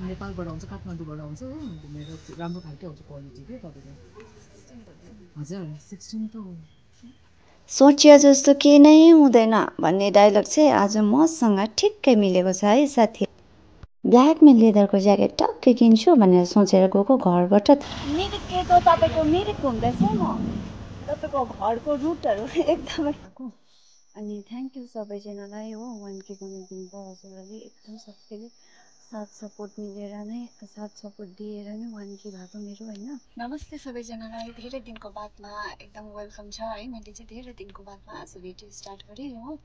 नेपालबाट आउँछ, काठमाडौँबाट आउँछ हो, घुमेर राम्रो खालकै आउँछ क्वालिटी के तपाईँको। हजुर 16 त हो। सोचिया जस्तो केही नै हुँदैन भन्ने डायलग चाहिँ आज मसँग ठिक्कै मिलेको छ है साथी। ब्ल्याकमा लेदरको ज्याकेट टक्कै किन्छु भनेर सोचेर गएको घरबाट मिरिक के त तपाईँको मिरिक घुम्दैछ म तपाईँको घरको रुटहरू एकदमै अनि थ्याङ्क यू सबैजनालाई हो 1K दिनुभयो हजुरहरूले एकदम सबैले साथ सपोर्ट दिएर नै 1K भएको मेरो होइन। नमस्ते सबैजनालाई, धेरै दिनको बादमा एकदम वेलकम छ है। मैले चाहिँ धेरै दिनको बादमा आज भिडियो स्टार्ट गरेँ हो।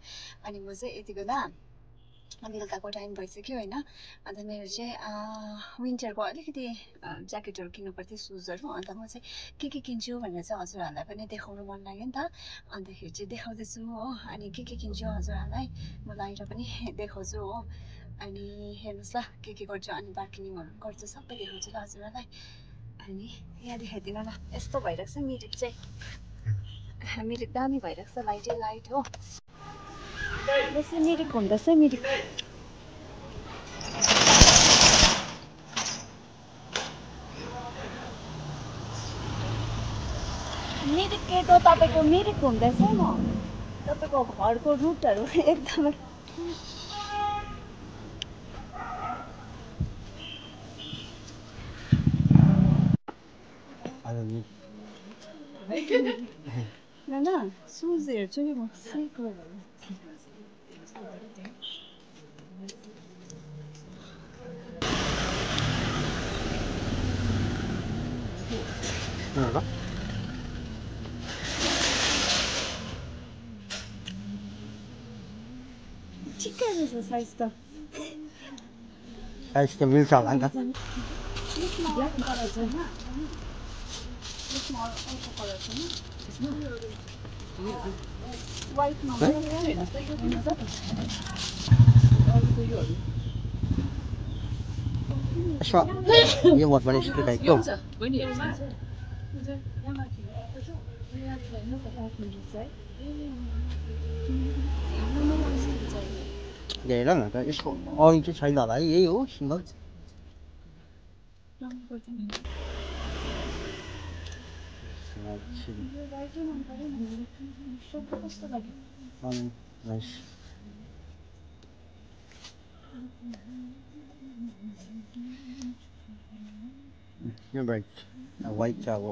अनि म चाहिँ यति बेला बेलुकाको टाइम भइसक्यो होइन। अन्त मेरो चाहिँ विन्टरको अलिकति ज्याकेटहरू किन्नु पर्थ्यो, सुजहरू। अन्त म चाहिँ के किन्छु भनेर चाहिँ हजुरहरूलाई पनि देखाउनु मन लाग्यो नि त, अन्तखेरि चाहिँ देखाउँदैछु हो। अनि के किन्छु हजुरहरूलाई म लगाएर पनि देखाउँछु हो। अनि हेर्नुहोस् ल के गर्छु, अनि बार्गेनिङहरू गर्छु, सबै देखाउँछु ल हजुरहरूलाई। अनि यहाँ देखाइदिनु ल, यस्तो भइरहेको छ मिरिक चाहिँ, मिरिक दामी भइरहेको छ, लाइटै लाइट हो। बेसी मिरिक घुम्दैछ मिरिक। मिरिक के त तपाईँको मिरिक घुम्दैछ म तपाईँको घरको रुटहरू एकदमै नाना सुज हेर्छु कि म ठिकै रहेछ साइज त। साइज त मिल्छ होला नि त। ब्ल्याक कलर छैन, यसमा अर्को कलर छैन, वाइटमा यसमा यो मत पनि यस्तो टाइपको हेर न त, यसको अरू चाहिँ छैन होला है, यही हो सिङ्गल। यो ब्राइट वाइट चाहिँ अब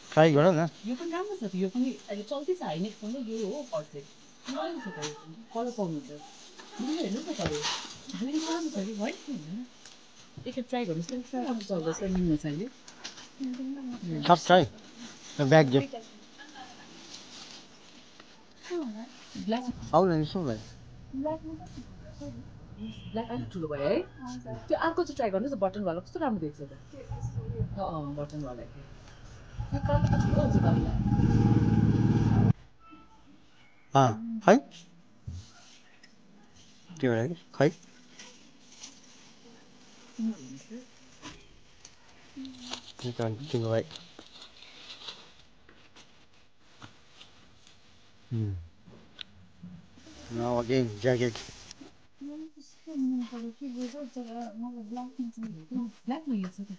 ट्राई गर न। यो पनि राम्रो छ, यो पनि अहिले चल्दैछ हाइनेक्सको नै यो हो पर्सेट, राम्रो छ त, कलर पाउनुहुन्छ। हेर्नु न कलर हामी राम्रो छ कि वाइट हुँदैन, एकखेप ट्राई गर्नुहोस् न, राम्रो चल्दैछ लिनु छ अहिले। सब ट्राई ब्याग जे ब्ल्याक आउनु यसो भयो। ब्ल्याक अलिक ठुलो भयो है, त्यो अर्को चाहिँ ट्राई गर्नुहोस् न, बटनवाला कस्तो राम्रो देख्छ त। बटनवाला त्यो कलर त ठुलो हुन्छ तपाईँलाई। खै त्यो भएर खै भाइ Now again, jacket. ब्ल्याकमा यो छ त,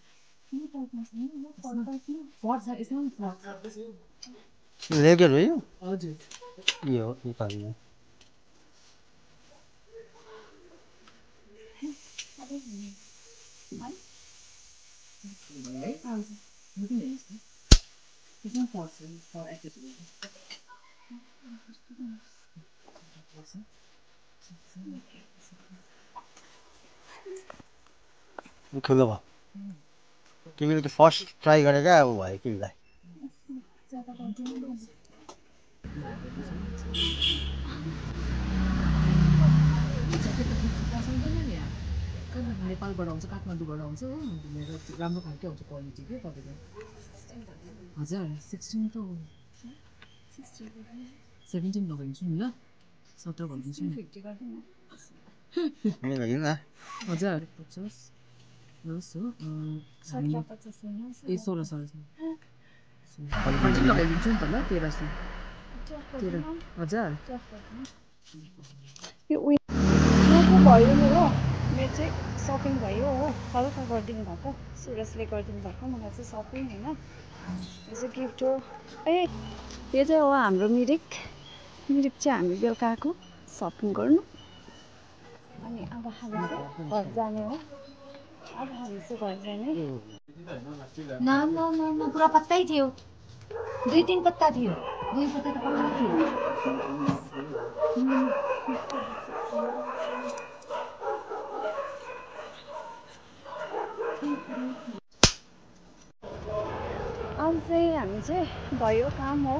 फर्ट छ यसमा पनि फर्ट छ। लेदर हो यो? हजुर यो हो नेपालीमा। यसमा फर्ट छ, फर एक्सेसरी ठुलो भयो। तिमीले त फर्स्ट ट्राई गरेकै अब भयो तिमीलाई। नेपालबाट आउँछ, काठमाडौँबाट आउँछ हो, घुमेर राम्रो खालकै आउँछ क्वालिटी के तपाईँको। हजुर 16 त हो, 17 लगाइदिन्छु नि ल, 17 भनिदिन्छु नि। होइन हजुर 50 लस हो 1600 लगाइदिन्छु नि त ल 1300 13,000 यो भयो मेरो मेरो चाहिँ सपिङ भयो हो हल्का गरिदिनु भएको सुरजले गरिदिनु भएको मलाई चाहिँ सपिङ होइन यो चाहिँ गिफ्ट हो ए यो चाहिँ हो हाम्रो मिरिक चाहिँ हामी बेलुका आएको सपिङ गर्नु अनि अब हामी चाहिँ घर जाने हो अब हामी चाहिँ घर जाने न पुरा पत्तै थियो 2-3 पत्ता थियो 2 पत्ता त पक्का थियो अब चाहिँ हामी चाहिँ भयो काम हो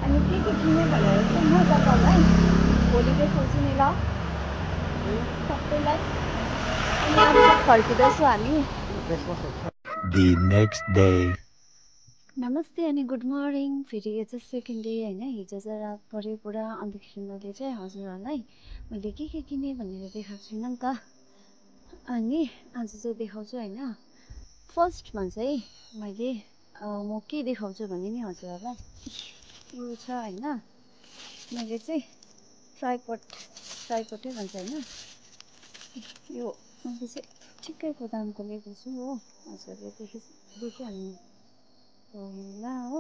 अनि के किन्ने भनेर चाहिँ म तपाईँलाई भोलि देखाउँछु नि ल सबैलाई अनि अब फर्किँदैछु हामी The next day. नमस्ते अनि गुड मर्निङ फेरि यो चाहिँ सेकेन्ड डे होइन हिजो चाहिँ रात पऱ्यो पुरा अन्तखेरि मैले चाहिँ हजुरहरूलाई मैले के किनेँ भनेर देखाएको छुइनँ नि त अनि आज चाहिँ देखाउँछु होइन फर्स्टमा चाहिँ मैले म के देखाउँछु भने नि हजुरहरूलाई यो छ होइन मैले चाहिँ ट्राइपोडै भन्छ होइन यो मैले चाहिँ ठिक्कैको दामको लिएको छु हो हजुरले देखिहाल्नु होला हो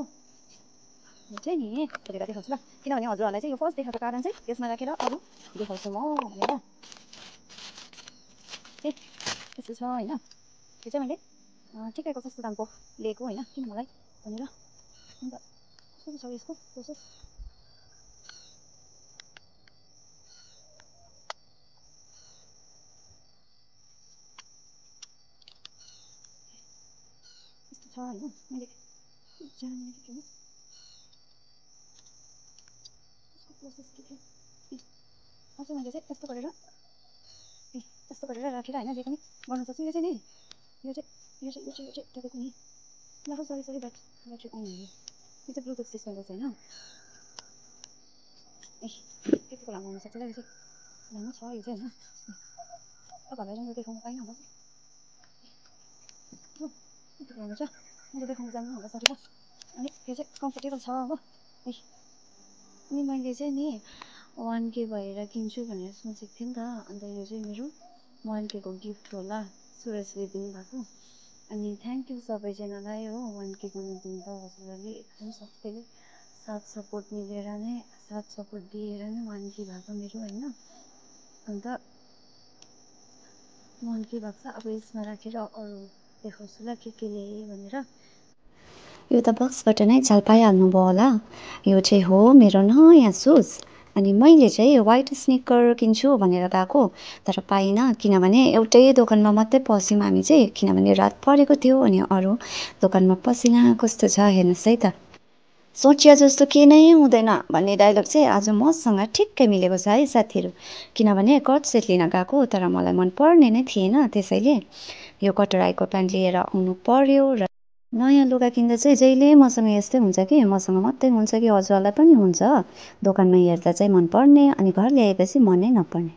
यो चाहिँ नि खोलेर देखाउँछु ल किनभने हजुरहरूलाई चाहिँ यो फर्स्ट देखाएको कारण चाहिँ यसमा राखेर अरू देखाउँछु म भनेर त्यस्तो छ होइन यो चाहिँ मैले ठिक्कैको सस्तो दामको लिएको होइन किन मलाई भनेर अन्त कस्तो छ यसको प्रोसेस यस्तो छ होइन मैले जानेर किन यसको प्रोसेस के थियो अझ मैले चाहिँ यस्तो गरेर राखेर होइन जे पनि गर्नु सक्छु यो चाहिँ नि यो चाहिँ तपाईँको नि ल सरी ब्याट्री अन हुने यो चाहिँ ब्लुटुथ सिस्टमको छ होइन ए त्यतिको लामो हुनसक्छ ल यो चाहिँ लामो छ यो चाहिँ होइन तपाईँहरूलाई राम्रो देखाउनु पाइनँ होला हो यतिको लामो छ मैले देखाउनु जान्नु होला सरी ल अनि यो चाहिँ कम्फर्टेबल छ हो अनि मैले चाहिँ नि 1K भएर किन्छु भनेर सोचेको थिएँ नि त अन्त यो चाहिँ मेरो 1K को गिफ्ट होला सुरजले दिनुभएको अनि थ्याङ्क यू सबैजनालाई हो 1K को दिनुभयो हजुरहरूले एकदम सबैले साथ सपोर्ट दिएर नै 1K भएको मेरो होइन अन्त 1K भएको छ अब यसमा राखेर अरू देखाउँछु ल के ल्याएँ भनेर यो त बक्सबाट नै चाल पाइहाल्नुभयो होला यो चाहिँ हो मेरो नयाँ सुज अनि मैले चाहिँ व्हाइट स्निकर किन्छु भनेर गएको तर पाइनँ किनभने एउटै दोकानमा मात्रै पस्यौँ हामी चाहिँ किनभने रात परेको थियो अनि अरू दोकानमा पसिनँ कस्तो छ हेर्नुहोस् है त सोचिया जस्तो के नै हुँदैन भन्ने डायलग चाहिँ आज मसँग ठिक्कै मिलेको छ है साथीहरू किनभने कट सेट लिन गएको तर मलाई मन पर्ने नै थिएन त्यसैले यो कटराईको प्यान्ट लिएर आउनु पर्यो र नयाँ लुगा किन्दा चाहिँ जहिले मसँग यस्तै हुन्छ कि मसँग मात्रै हुन्छ कि हजुरलाई पनि हुन्छ दोकानमा हेर्दा चाहिँ मनपर्ने अनि घर ल्याएपछि मनै नपर्ने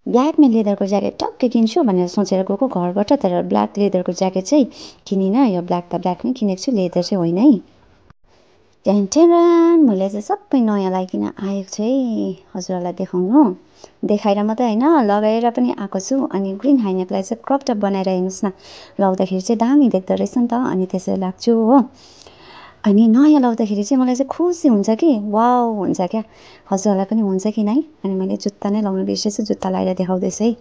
ब्ल्याकमा लेदरको ज्याकेट टक्कै किन्छु भनेर सोचेर गएको घरबाट तर ब्ल्याक लेदरको ज्याकेट चाहिँ किनिनँ यो ब्ल्याक त ब्ल्याक नै किनेको छु लेदर चाहिँ होइन है टेन्टेन मैले चाहिँ सबै नयाँ लाइकन आएको छु है हजुरहरूलाई देखाउनु देखाएर मात्रै होइन लगाएर पनि आएको छु अनि ग्रिन हाइनेकलाई चाहिँ क्रप टप बनाएर हेर्नुहोस् न लाउँदाखेरि चाहिँ दामी देख्दो रहेछ नि त अनि त्यसरी लाग्छु हो अनि नयाँ लाउँदाखेरि चाहिँ मलाई चाहिँ खुसी हुन्छ कि वाउ हुन्छ क्या हजुरहरूलाई पनि हुन्छ कि नै अनि मैले जुत्ता नै लाउनु बिर्सेछु जुत्ता लगाएर देखाउँदैछु है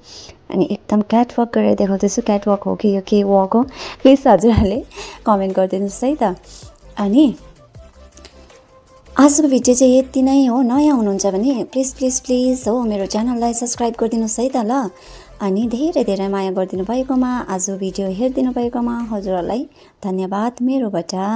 अनि एकदम क्याटवक गरेर देखाउँदैछु क्याटवक हो कि यो के वक हो प्लिज हजुरहरूले कमेन्ट गरिदिनुहोस् है त अनि आजको भिडियो चाहिँ यति नै हो नयाँ हुनुहुन्छ भने प्लिज हो मेरो च्यानललाई सब्सक्राइब गरिदिनुहोस् है त ल अनि धेरै धेरै माया गरिदिनु भएकोमा आज भिडियो हेरिदिनु भएकोमा हजुरहरूलाई धन्यवाद मेरोबाट